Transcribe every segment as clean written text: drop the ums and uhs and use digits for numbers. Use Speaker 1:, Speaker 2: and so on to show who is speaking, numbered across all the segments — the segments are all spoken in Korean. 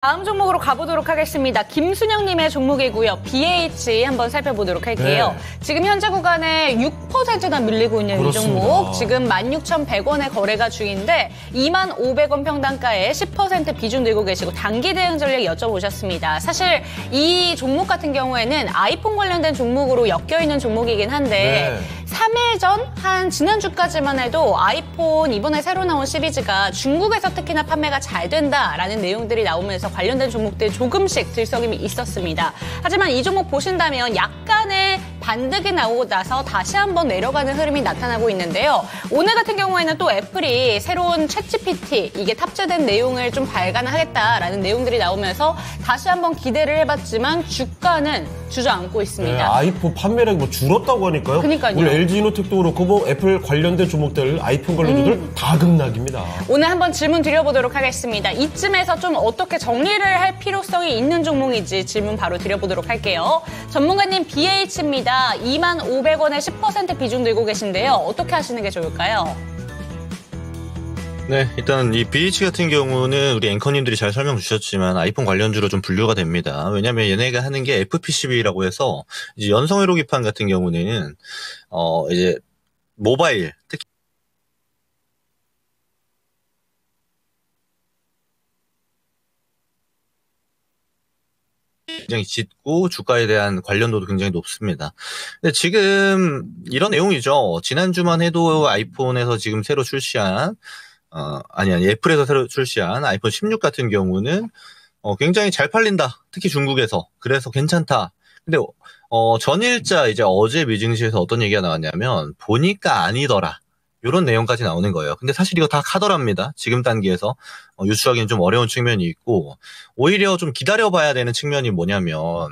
Speaker 1: 다음 종목으로 가보도록 하겠습니다. 김순영님의 종목이고요. BH 한번 살펴보도록 할게요. 네. 지금 현재 구간에 6%나 밀리고 있는 그렇습니다. 이 종목. 지금 16,100원의 거래가 중인데 25,000원 평단가에 10% 비중 들고 계시고 단기 대응 전략 여쭤보셨습니다. 사실 이 종목 같은 경우에는 아이폰 관련된 종목으로 엮여있는 종목이긴 한데 3일 전 한 지난주까지만 해도 아이폰 이번에 새로 나온 시리즈가 중국에서 특히나 판매가 잘 된다라는 내용들이 나오면서 관련된 종목들 조금씩 들썩임이 있었습니다. 하지만 이 종목 보신다면 약간의 반등이 나오고 나서 다시 한번 내려가는 흐름이 나타나고 있는데요. 오늘 같은 경우에는 또 애플이 새로운 챗GPT 이게 탑재된 내용을 좀 발간하겠다라는 내용들이 나오면서 다시 한번 기대를 해봤지만 주가는 주저앉고 있습니다.
Speaker 2: 네, 아이폰 판매량이 뭐 줄었다고 하니까요.
Speaker 1: 그러니까요.
Speaker 2: 오늘 LG이노텍도 그렇고 뭐 애플 관련된 종목들, 아이폰 관련주들 다 급락입니다.
Speaker 1: 오늘 한번 질문 드려보도록 하겠습니다. 이쯤에서 좀 어떻게 정리를 할 필요성이 있는 종목인지 질문 바로 드려보도록 할게요. 전문가님 BH입니다. 25,000원에 10% 비중 들고 계신데요. 어떻게 하시는 게 좋을까요?
Speaker 3: 네, 일단 이 BH 같은 경우는 우리 앵커님들이 잘 설명 주셨지만 아이폰 관련주로 좀 분류가 됩니다. 왜냐하면 얘네가 하는 게 FPCB라고 해서 이제 연성 회로기판 같은 경우는 이제 모바일 특히 굉장히 짙고 주가에 대한 관련도도 굉장히 높습니다. 근데 지금 이런 내용이죠. 지난주만 해도 아이폰에서 지금 새로 출시한 애플에서 새로 출시한 아이폰 16 같은 경우는 굉장히 잘 팔린다. 특히 중국에서. 그래서 괜찮다. 근데 전일자 이제 어제 미증시에서 어떤 얘기가 나왔냐면 보니까 아니더라. 이런 내용까지 나오는 거예요. 근데 사실 이거 다 카더랍니다. 지금 단계에서 유추하기는 좀 어려운 측면이 있고 오히려 좀 기다려봐야 되는 측면이 뭐냐면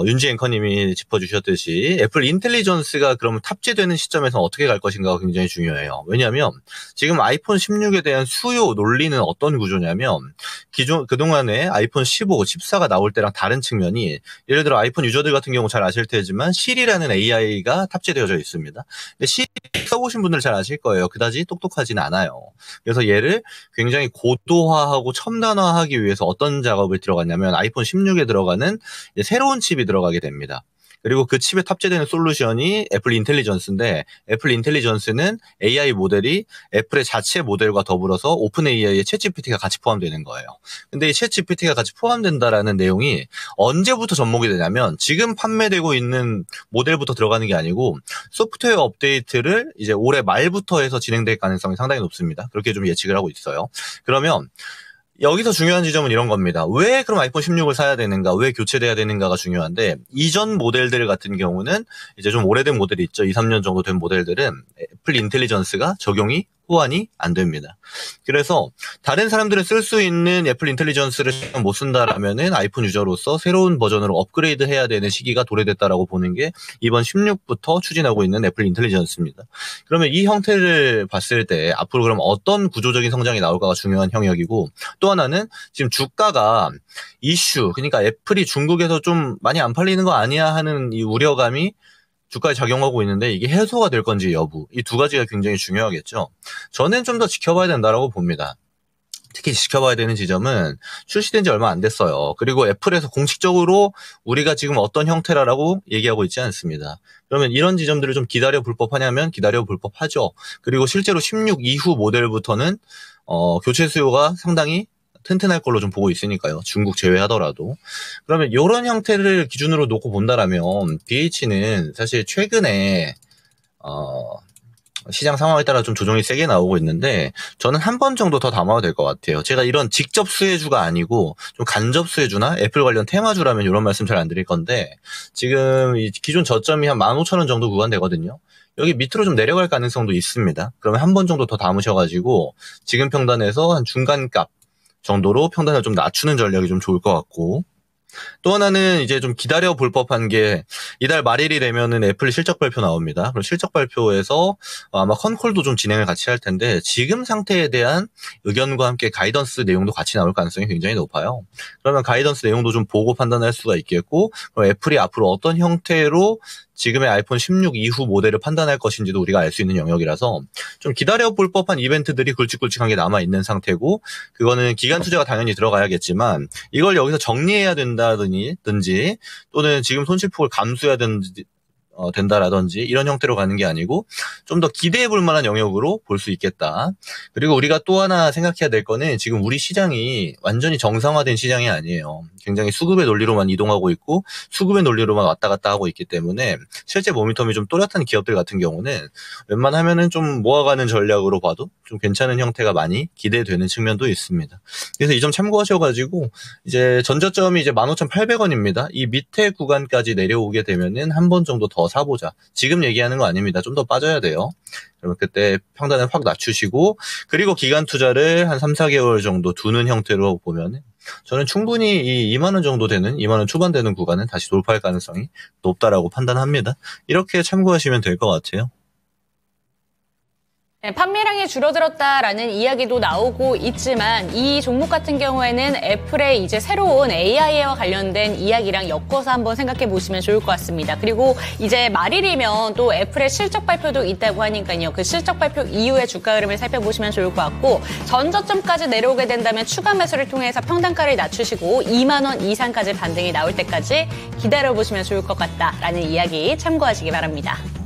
Speaker 3: 윤지 앵커님이 짚어주셨듯이 애플 인텔리전스가 그러면 탑재되는 시점에서 어떻게 갈 것인가가 굉장히 중요해요. 왜냐하면 지금 아이폰 16에 대한 수요 논리는 어떤 구조냐면 그동안에 아이폰 15, 14가 나올 때랑 다른 측면이 예를 들어 아이폰 유저들 같은 경우 잘 아실 테지만 실이라는 AI가 탑재되어져 있습니다. 근데 실 써보신 분들 잘 아실 거예요. 그다지 똑똑하진 않아요. 그래서 얘를 굉장히 고도화하고 첨단화하기 위해서 어떤 작업을 들어갔냐면 아이폰 16에 들어가는 새로운 칩이 들어가게 됩니다. 그리고 그 칩에 탑재되는 솔루션이 애플 인텔리전스인데 애플 인텔리전스는 AI 모델이 애플의 자체 모델과 더불어서 오픈 AI의 챗GPT가 같이 포함되는 거예요. 근데 이 챗GPT가 같이 포함된다라는 내용이 언제부터 접목이 되냐면 지금 판매되고 있는 모델부터 들어가는 게 아니고 소프트웨어 업데이트를 이제 올해 말부터 해서 진행될 가능성이 상당히 높습니다. 그렇게 좀 예측을 하고 있어요. 그러면 여기서 중요한 지점은 이런 겁니다. 왜 그럼 아이폰 16을 사야 되는가? 왜 교체돼야 되는가가 중요한데 이전 모델들 같은 경우는 이제 좀 오래된 모델이 있죠. 2, 3년 정도 된 모델들은 애플 인텔리전스가 적용이 호환이 안 됩니다. 그래서 다른 사람들은 쓸 수 있는 애플 인텔리전스를 못 쓴다라면은 아이폰 유저로서 새로운 버전으로 업그레이드 해야 되는 시기가 도래됐다라고 보는 게 이번 16부터 추진하고 있는 애플 인텔리전스입니다. 그러면 이 형태를 봤을 때 앞으로 그럼 어떤 구조적인 성장이 나올까가 중요한 영역이고 또 하나는 지금 주가가 이슈 그러니까 애플이 중국에서 좀 많이 안 팔리는 거 아니야 하는 이 우려감이 주가에 작용하고 있는데 이게 해소가 될 건지 여부 이 두 가지가 굉장히 중요하겠죠. 저는 좀 더 지켜봐야 된다라고 봅니다. 특히 지켜봐야 되는 지점은 출시된 지 얼마 안 됐어요. 그리고 애플에서 공식적으로 우리가 지금 어떤 형태라고 얘기하고 있지 않습니다. 그러면 이런 지점들을 좀 기다려 볼 법하냐면 기다려 볼 법하죠. 그리고 실제로 16 이후 모델부터는 교체 수요가 상당히 튼튼할 걸로 좀 보고 있으니까요. 중국 제외하더라도. 그러면 이런 형태를 기준으로 놓고 본다라면 BH는 사실 최근에 시장 상황에 따라 좀 조정이 세게 나오고 있는데 저는 한 번 정도 더 담아도 될 것 같아요. 제가 이런 직접 수혜주가 아니고 좀 간접 수혜주나 애플 관련 테마주라면 이런 말씀 잘 안 드릴 건데 지금 이 기존 저점이 한 15,000원 정도 구간되거든요. 여기 밑으로 좀 내려갈 가능성도 있습니다. 그러면 한 번 정도 더 담으셔가지고 지금 평단에서 한 중간값 정도로 평단을 좀 낮추는 전략이 좀 좋을 것 같고 또 하나는 이제 좀 기다려 볼 법한 게 이달 말일이 되면은 애플 실적 발표 나옵니다. 그럼 실적 발표에서 아마 컨콜도 좀 진행을 같이 할 텐데 지금 상태에 대한 의견과 함께 가이던스 내용도 같이 나올 가능성이 굉장히 높아요. 그러면 가이던스 내용도 좀 보고 판단할 수가 있겠고 그럼 애플이 앞으로 어떤 형태로 지금의 아이폰 16 이후 모델을 판단할 것인지도 우리가 알 수 있는 영역이라서 좀 기다려볼 법한 이벤트들이 굵직굵직한 게 남아있는 상태고, 그거는 기간 투자가 당연히 들어가야겠지만 이걸 여기서 정리해야 된다든지 또는 지금 손실폭을 감수해야 된다라든지 이런 형태로 가는 게 아니고 좀 더 기대해 볼 만한 영역으로 볼 수 있겠다. 그리고 우리가 또 하나 생각해야 될 거는 지금 우리 시장이 완전히 정상화된 시장이 아니에요. 굉장히 수급의 논리로만 이동하고 있고 수급의 논리로만 왔다 갔다 하고 있기 때문에 실제 모멘텀이 좀 또렷한 기업들 같은 경우는 웬만하면은 좀 모아가는 전략으로 봐도 좀 괜찮은 형태가 많이 기대되는 측면도 있습니다. 그래서 이 점 참고하셔가지고 이제 전저점이 이제 15,800원입니다. 이 밑에 구간까지 내려오게 되면은 한 번 정도 더 사보자. 지금 얘기하는 거 아닙니다. 좀 더 빠져야 돼요. 그러면 그때 평단을 확 낮추시고, 그리고 기간 투자를 한 3, 4개월 정도 두는 형태로 보면은 저는 충분히 이 2만 원 정도 되는 2만 원 초반 되는 구간은 다시 돌파할 가능성이 높다라고 판단합니다. 이렇게 참고하시면 될 것 같아요.
Speaker 1: 네, 판매량이 줄어들었다라는 이야기도 나오고 있지만 이 종목 같은 경우에는 애플의 이제 새로운 AI와 관련된 이야기랑 엮어서 한번 생각해 보시면 좋을 것 같습니다. 그리고 이제 말일이면 또 애플의 실적 발표도 있다고 하니까요. 그 실적 발표 이후의 주가 흐름을 살펴보시면 좋을 것 같고, 전저점까지 내려오게 된다면 추가 매수를 통해서 평단가를 낮추시고 2만 원 이상까지 반등이 나올 때까지 기다려보시면 좋을 것 같다라는 이야기 참고하시기 바랍니다.